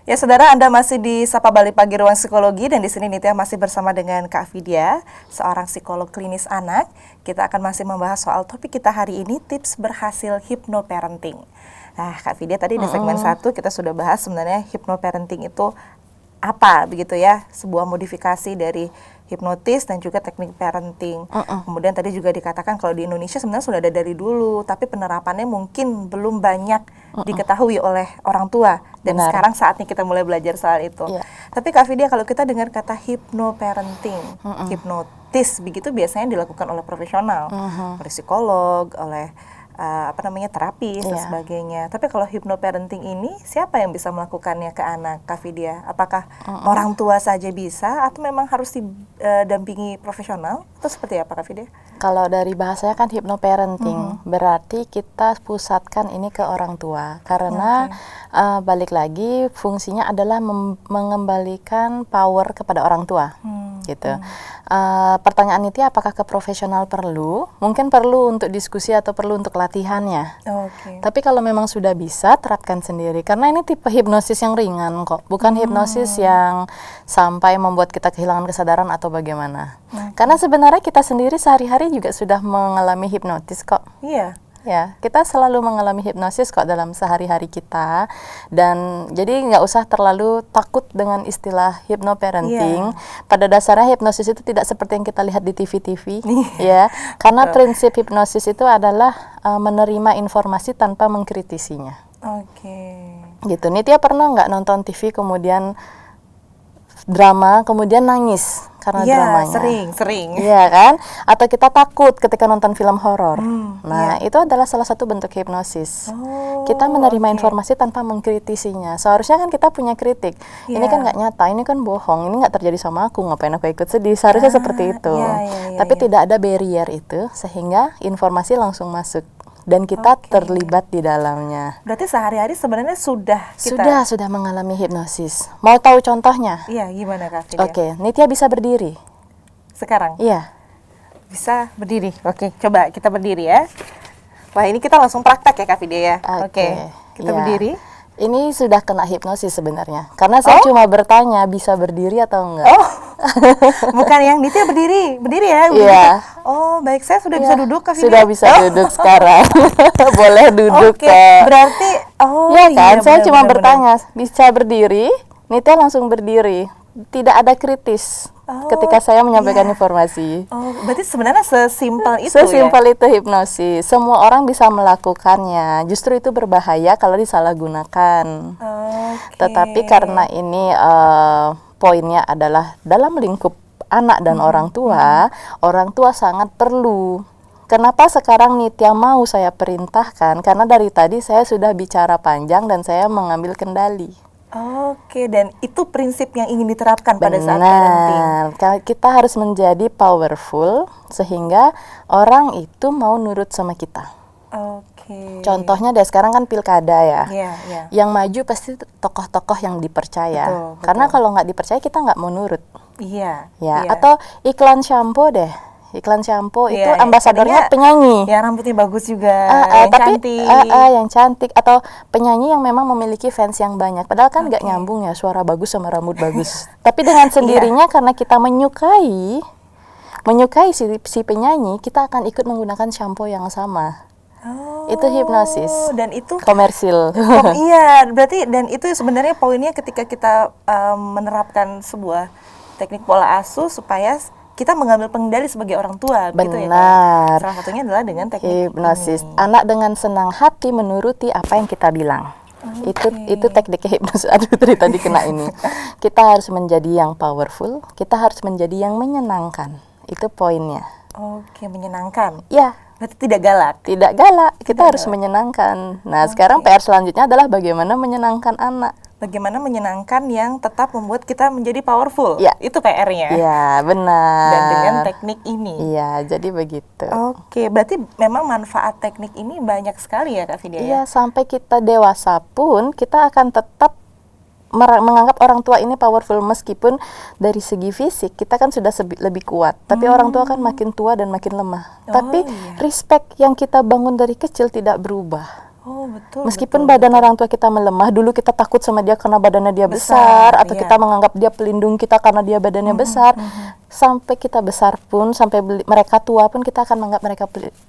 Ya, saudara, Anda masih di Sapa Bali Pagi Ruang Psikologi, dan di sini Nitya masih bersama dengan Kak Vidya, seorang psikolog klinis anak. Kita akan masih membahas soal topik kita hari ini, tips berhasil hypnoparenting. Nah, Kak Vidya, tadi di segmen 1 kita sudah bahas sebenarnya hypnoparenting itu apa, begitu ya, sebuah modifikasi dari hipnotis dan juga teknik parenting. Kemudian tadi juga dikatakan kalau di Indonesia sebenarnya sudah ada dari dulu, tapi penerapannya mungkin belum banyak diketahui oleh orang tua. Dan Benar. sekarang saatnya kita mulai belajar soal itu. Iya. Tapi Kak Vidya, kalau kita dengar kata hypnoparenting, hipnotis, begitu biasanya dilakukan oleh profesional, oleh psikolog, oleh terapis dan Iya. sebagainya. Tapi kalau hypnoparenting ini, siapa yang bisa melakukannya ke anak, Kak Vidya? Apakah orang tua saja bisa, atau memang harus didampingi profesional? Atau seperti apa, Kak Vidya? Kalau dari bahasanya kan hypnoparenting, berarti kita pusatkan ini ke orang tua. Karena balik lagi, fungsinya adalah mengembalikan power kepada orang tua. Gitu. Pertanyaan itu apakah ke profesional perlu? Mungkin perlu untuk diskusi atau perlu untuk latihannya. Tapi kalau memang sudah bisa, terapkan sendiri. Karena ini tipe hipnosis yang ringan kok, bukan hipnosis yang sampai membuat kita kehilangan kesadaran atau bagaimana. Karena sebenarnya kita sendiri sehari-hari juga sudah mengalami hipnotis kok. Iya. Ya, kita selalu mengalami hipnosis kok dalam sehari-hari kita, dan jadi nggak usah terlalu takut dengan istilah hypnoparenting. Pada dasarnya hipnosis itu tidak seperti yang kita lihat di TV-TV, ya. Karena prinsip hipnosis itu adalah menerima informasi tanpa mengkritisinya. Gitu. Nitya pernah nggak nonton TV kemudian drama kemudian nangis karena dramanya? Sering. Iya kan? Atau kita takut ketika nonton film horor. Nah, itu adalah salah satu bentuk hipnosis. Kita menerima informasi tanpa mengkritisinya. Seharusnya kan kita punya kritik. Ini kan nggak nyata, ini kan bohong, ini nggak terjadi sama aku, ngapain aku ikut sedih? Seharusnya seperti itu. Tapi tidak ada barrier itu, sehingga informasi langsung masuk. Dan kita terlibat di dalamnya. Berarti sehari-hari sebenarnya sudah kita... Sudah mengalami hipnosis. Mau tahu contohnya? Iya, gimana Kak Vidya? Oke, Nitya bisa berdiri. Sekarang? Iya. Bisa berdiri. Oke, coba kita berdiri ya. Wah, ini kita langsung praktek ya Kak Vidya ya. Oke, kita berdiri. Ini sudah kena hipnosis sebenarnya. Karena saya cuma bertanya, bisa berdiri atau enggak? Bukan yang Nitya berdiri ya? Iya. Oh, baik, saya sudah bisa duduk, Kak Vidya. Sudah bisa duduk sekarang. Boleh duduk kok. Berarti, kan, saya cuma bertanya, bisa berdiri? Nitya langsung berdiri. Tidak ada kritis ketika saya menyampaikan informasi. Berarti sebenarnya sesimpel itu Sesimpel itu hipnosis. Semua orang bisa melakukannya. Justru itu berbahaya kalau disalahgunakan. Tetapi karena ini poinnya adalah dalam lingkup anak dan orang tua sangat perlu. Kenapa sekarang Nitya mau saya perintahkan? Karena dari tadi saya sudah bicara panjang dan saya mengambil kendali. Dan itu prinsip yang ingin diterapkan pada saat parenting. Kita harus menjadi powerful sehingga orang itu mau nurut sama kita. Contohnya dari sekarang kan pilkada ya. Yang maju pasti tokoh-tokoh yang dipercaya. Betul. Karena kalau nggak dipercaya kita nggak mau nurut. Iya. Atau iklan shampoo deh. Iklan shampoo itu ambasadornya penyanyi. Ya, rambutnya bagus juga, cantik. Yang cantik, atau penyanyi yang memang memiliki fans yang banyak. Padahal kan nggak nyambung ya, suara bagus sama rambut bagus. Tapi dengan sendirinya karena kita menyukai si penyanyi, kita akan ikut menggunakan shampoo yang sama. Itu hipnosis. Dan itu komersil. Berarti dan itu sebenarnya poinnya ketika kita menerapkan sebuah teknik pola asuh supaya kita mengambil pengendali sebagai orang tua. Benar. Gitu ya, salah satunya adalah dengan teknik hipnosis. ini. Anak dengan senang hati menuruti apa yang kita bilang. Itu tekniknya hipnosis. Aduh, tadi kena ini. Kita harus menjadi yang powerful. Kita harus menjadi yang menyenangkan. Itu poinnya. Menyenangkan. Ya. Berarti tidak galak. Tidak galak. Kita harus menyenangkan. Nah, sekarang PR selanjutnya adalah bagaimana menyenangkan anak. Bagaimana menyenangkan yang tetap membuat kita menjadi powerful. Itu PR-nya. Iya, benar. Dan dengan teknik ini. Iya, jadi begitu. Berarti memang manfaat teknik ini banyak sekali ya Kak Vidya? Iya, sampai kita dewasa pun kita akan tetap menganggap orang tua ini powerful, meskipun dari segi fisik kita kan sudah lebih kuat, tapi orang tua kan makin tua dan makin lemah. Tapi respect yang kita bangun dari kecil tidak berubah. Oh, betul. Meskipun betul, badan betul. orang tua kita melemah, dulu kita takut sama dia karena badannya dia besar, atau iya. kita menganggap dia pelindung kita karena dia badannya besar. Sampai kita besar pun, sampai mereka tua pun kita akan menganggap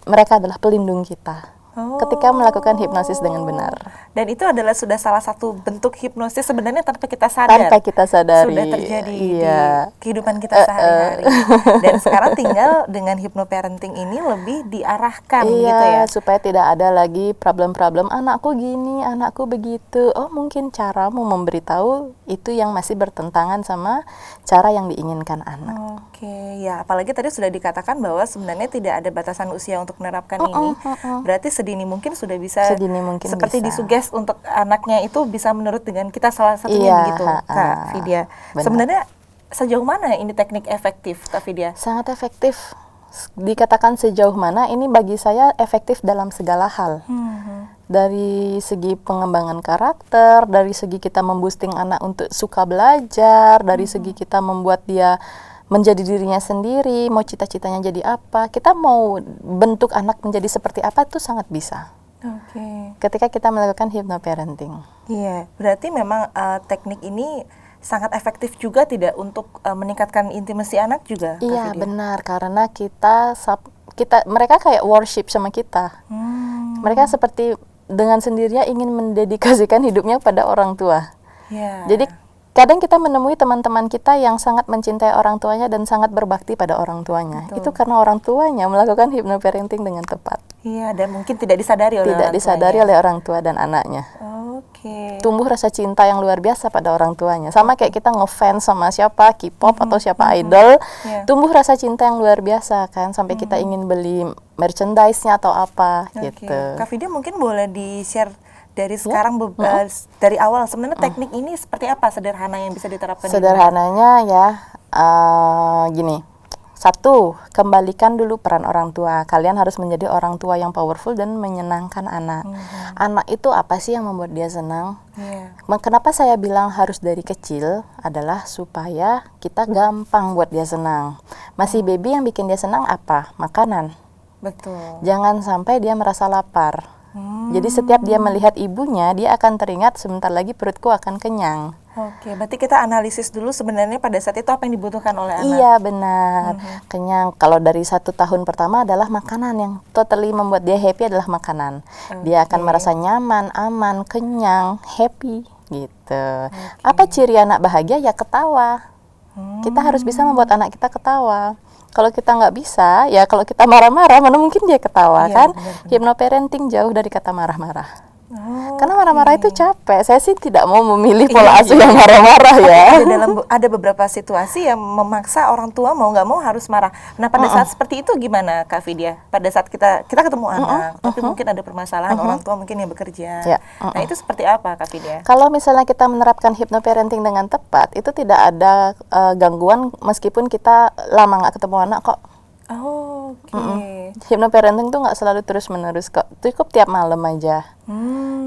mereka adalah pelindung kita. Ketika melakukan hipnosis dengan benar. Dan itu adalah sudah salah satu bentuk hipnosis sebenarnya tanpa kita sadar. Tanpa kita sadari. Sudah terjadi Iya. di kehidupan kita sehari-hari. Dan sekarang tinggal dengan hypnoparenting ini lebih diarahkan gitu ya. Iya, supaya tidak ada lagi problem-problem anakku gini, anakku begitu. Oh, mungkin caramu memberitahu itu yang masih bertentangan sama cara yang diinginkan anak. Oke, ya apalagi tadi sudah dikatakan bahwa sebenarnya tidak ada batasan usia untuk menerapkan ini. Berarti sedini mungkin sudah bisa Sedini mungkin seperti bisa. disuges untuk anaknya itu bisa menurut dengan kita salah satunya Iya, begitu, Kak Vidya. benar. Sebenarnya sejauh mana ini teknik efektif, Kak Vidya? Sangat efektif. Dikatakan sejauh mana, ini bagi saya efektif dalam segala hal. Dari segi pengembangan karakter, dari segi kita memboosting anak untuk suka belajar, dari segi kita membuat dia menjadi dirinya sendiri, mau cita-citanya jadi apa, kita mau bentuk anak menjadi seperti apa, itu sangat bisa. Oke. Ketika kita melakukan hypnoparenting. Iya, berarti memang teknik ini sangat efektif juga tidak untuk meningkatkan intimasi anak juga, Kak Iya, Vidya? benar, karena mereka kayak worship sama kita. Mereka seperti dengan sendirinya ingin mendedikasikan hidupnya pada orang tua. Iya. Jadi kadang kita menemui teman-teman kita yang sangat mencintai orang tuanya dan sangat berbakti pada orang tuanya. Betul. Itu karena orang tuanya melakukan hypnoparenting dengan tepat. Iya, dan mungkin tidak disadari oleh Tidak orang disadari tuanya. oleh orang tua dan anaknya. Oke. Tumbuh rasa cinta yang luar biasa pada orang tuanya. Sama kayak kita ngefans sama siapa, K-pop atau siapa idol, Iya. tumbuh rasa cinta yang luar biasa kan, sampai kita ingin beli merchandise-nya atau apa Oke. gitu. Kak Vidya mungkin boleh di-share dari sekarang dari awal sebenarnya teknik ini seperti apa sederhana yang bisa diterapkan di rumah? Sederhananya ya, gini. Satu, kembalikan dulu peran orang tua. Kalian harus menjadi orang tua yang powerful dan menyenangkan anak. Anak itu apa sih yang membuat dia senang? Iya. Kenapa saya bilang harus dari kecil adalah supaya kita gampang buat dia senang. Masih baby yang bikin dia senang apa? Makanan. Betul. Jangan sampai dia merasa lapar. Jadi setiap dia melihat ibunya, dia akan teringat sebentar lagi perutku akan kenyang. Oke, berarti kita analisis dulu sebenarnya pada saat itu apa yang dibutuhkan oleh anak. Iya benar, kenyang. Kalau dari 1 tahun pertama adalah makanan yang totally membuat dia happy adalah makanan. Dia akan merasa nyaman, aman, kenyang, happy gitu. Apa ciri anak bahagia? Ya ketawa. Kita harus bisa membuat anak kita ketawa. Kalau kita nggak bisa, ya kalau kita marah-marah, mana mungkin dia ketawa Iya, kan? benar-benar. Hypnoparenting jauh dari kata marah-marah. Oh, Karena marah-marah itu capek. Saya sih tidak mau memilih Iya, pola asuh yang marah-marah ya. ada beberapa situasi yang memaksa orang tua mau nggak mau harus marah. Nah pada saat seperti itu gimana Kak Vidya? Pada saat kita ketemu anak, tapi mungkin ada permasalahan orang tua mungkin yang bekerja. Ya, Nah itu seperti apa Kak Vidya? Kalau misalnya kita menerapkan hypnoparenting dengan tepat, itu tidak ada gangguan meskipun kita lama nggak ketemu anak kok. Oh, oke. Hypnoparenting tuh nggak selalu terus-menerus kok. Cukup tiap malam aja.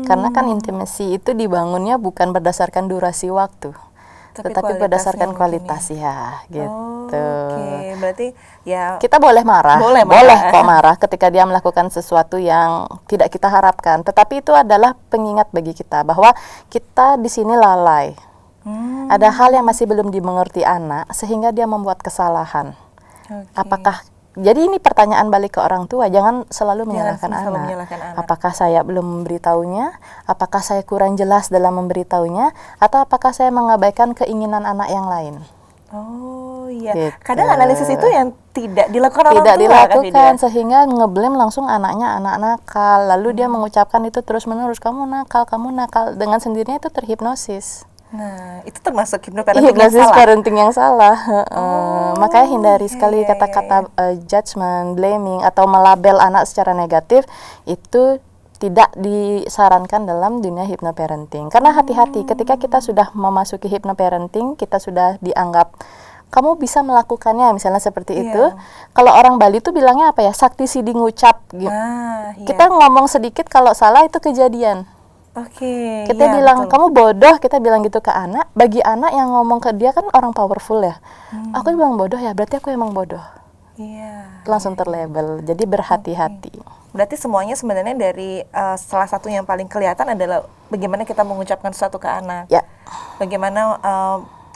Karena kan intimacy itu dibangunnya bukan berdasarkan durasi waktu, tetapi berdasarkan kualitas ya, gitu. Oke, berarti ya Kita boleh marah, Boleh marah. kok marah ketika dia melakukan sesuatu yang tidak kita harapkan. Tetapi itu adalah pengingat bagi kita bahwa kita di sini lalai. Ada hal yang masih belum dimengerti anak sehingga dia membuat kesalahan. oke. Jadi ini pertanyaan balik ke orang tua, jangan selalu menyalahkan selalu anak. menyalahkan anak. Apakah saya belum memberitahunya? Apakah saya kurang jelas dalam memberitahunya? Atau apakah saya mengabaikan keinginan anak yang lain? Oh iya, Gitu. kadang analisis itu yang tidak dilakukan orang Tidak tua, Kak Vidya. dilakukan sehingga ngeblame langsung anaknya anak nakal. Lalu dia mengucapkan itu terus-menerus, kamu nakal, dengan sendirinya itu terhipnosis. Nah, itu termasuk hypnoparenting yang Hipnosis salah. parenting yang salah. Makanya hindari iya, sekali iya, kata-kata judgment, blaming atau melabel anak secara negatif. Itu tidak disarankan dalam dunia hypnoparenting. Karena hati-hati ketika kita sudah memasuki hypnoparenting, kita sudah dianggap kamu bisa melakukannya, misalnya seperti Iya. itu. Kalau orang Bali tuh bilangnya apa ya? Sakti sidi ngucap gitu. Nah, iya. Kita ngomong sedikit kalau salah itu kejadian. Oke. Kita iya, bilang betul. kamu bodoh, kita bilang gitu ke anak. Bagi anak yang ngomong ke dia kan orang powerful ya. Aku bilang bodoh ya, berarti aku emang bodoh. Iya. Langsung terlabel. Jadi berhati-hati. Berarti semuanya sebenarnya dari salah satu yang paling kelihatan adalah bagaimana kita mengucapkan sesuatu ke anak. Ya. Bagaimana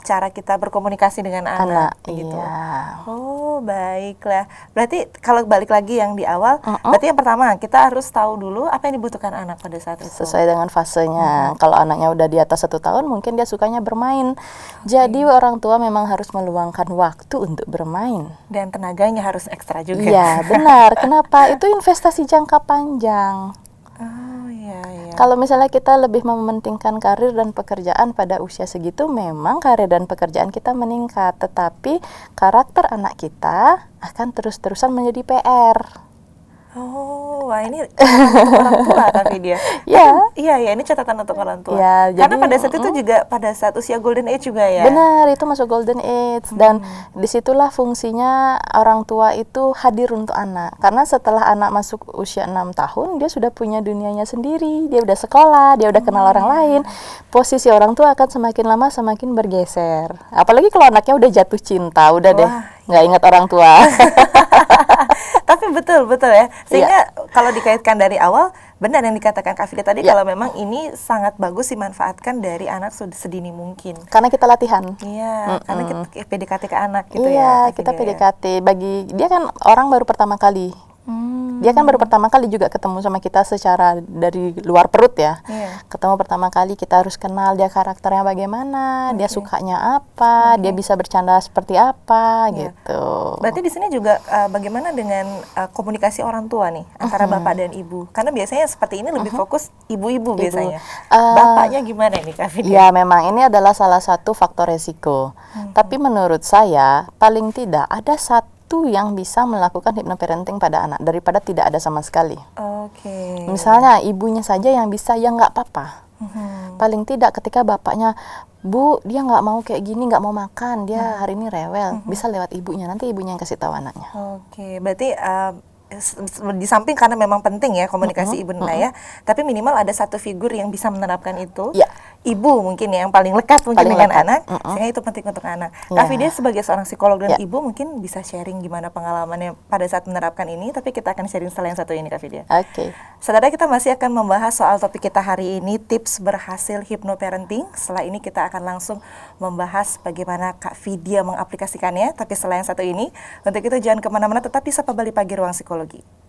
cara kita berkomunikasi dengan anak, gitu. Iya. Oh, baiklah. Berarti kalau balik lagi yang di awal, berarti yang pertama kita harus tahu dulu apa yang dibutuhkan anak pada saat itu. Sesuai dengan fasenya. Kalau anaknya udah di atas 1 tahun, mungkin dia sukanya bermain. Jadi orang tua memang harus meluangkan waktu untuk bermain. Dan tenaganya harus ekstra juga. Iya, benar. Kenapa? Itu investasi jangka panjang. Oh, iya, iya. Kalau misalnya kita lebih mementingkan karir dan pekerjaan pada usia segitu, memang karir dan pekerjaan kita meningkat, tetapi karakter anak kita akan terus-terusan menjadi PR. Oh, wah ini catatan untuk orang tua tapi dia. Ya. Iya, ya ini catatan untuk orang tua. Ya, Karena jadi, pada saat itu juga pada saat usia golden age juga ya. Benar, itu masuk golden age dan disitulah fungsinya orang tua itu hadir untuk anak. Karena setelah anak masuk usia 6 tahun, dia sudah punya dunianya sendiri, dia udah sekolah, dia udah kenal orang lain. Posisi orang tua akan semakin lama semakin bergeser. Apalagi kalau anaknya udah jatuh cinta, udah deh Wah, nggak ingat orang tua. Tapi betul ya. Sehingga kalau dikaitkan dari awal, benar yang dikatakan Kak Fida tadi, kalau memang ini sangat bagus dimanfaatkan dari anak sedini mungkin. Karena kita latihan. Iya, karena kita PDKT ke anak gitu Iya, ya. Kak kita Fida ya. PDKT. Bagi dia kan orang baru pertama kali. Dia kan baru pertama kali juga ketemu sama kita secara dari luar perut ya. Iya. Ketemu pertama kali kita harus kenal dia karakternya bagaimana, dia sukanya apa, dia bisa bercanda seperti apa gitu. Berarti di sini juga bagaimana dengan komunikasi orang tua nih antara bapak dan ibu? Karena biasanya seperti ini lebih fokus ibu-ibu biasanya. Bapaknya gimana nih Kak Fida? Ya memang ini adalah salah satu faktor resiko. Tapi menurut saya paling tidak ada satu yang bisa melakukan hypnoparenting pada anak daripada tidak ada sama sekali. Oke. Misalnya ibunya saja yang bisa, ya nggak apa-apa. Paling tidak ketika bapaknya, Bu, dia nggak mau kayak gini, nggak mau makan, dia hari ini rewel, bisa lewat ibunya, nanti ibunya yang kasih tahu anaknya. Oke, berarti di samping karena memang penting ya komunikasi ibu dan ayah, tapi minimal ada satu figur yang bisa menerapkan itu. Ya. Ibu mungkin yang paling lekat mungkin Paling dengan lekat. anak, sehingga itu penting untuk anak. Ya. Kak Fida sebagai seorang psikolog dan Ya. ibu mungkin bisa sharing gimana pengalamannya pada saat menerapkan ini, tapi kita akan sharing setelah yang satu ini Kak Fida. Oke. Saudara, kita masih akan membahas soal topik kita hari ini, tips berhasil hypnoparenting. Setelah ini kita akan langsung membahas bagaimana Kak Vidya mengaplikasikannya. Tapi setelah yang satu ini, untuk itu jangan kemana-mana, tetap di Sapa Bali Pagi Ruang Psikologi.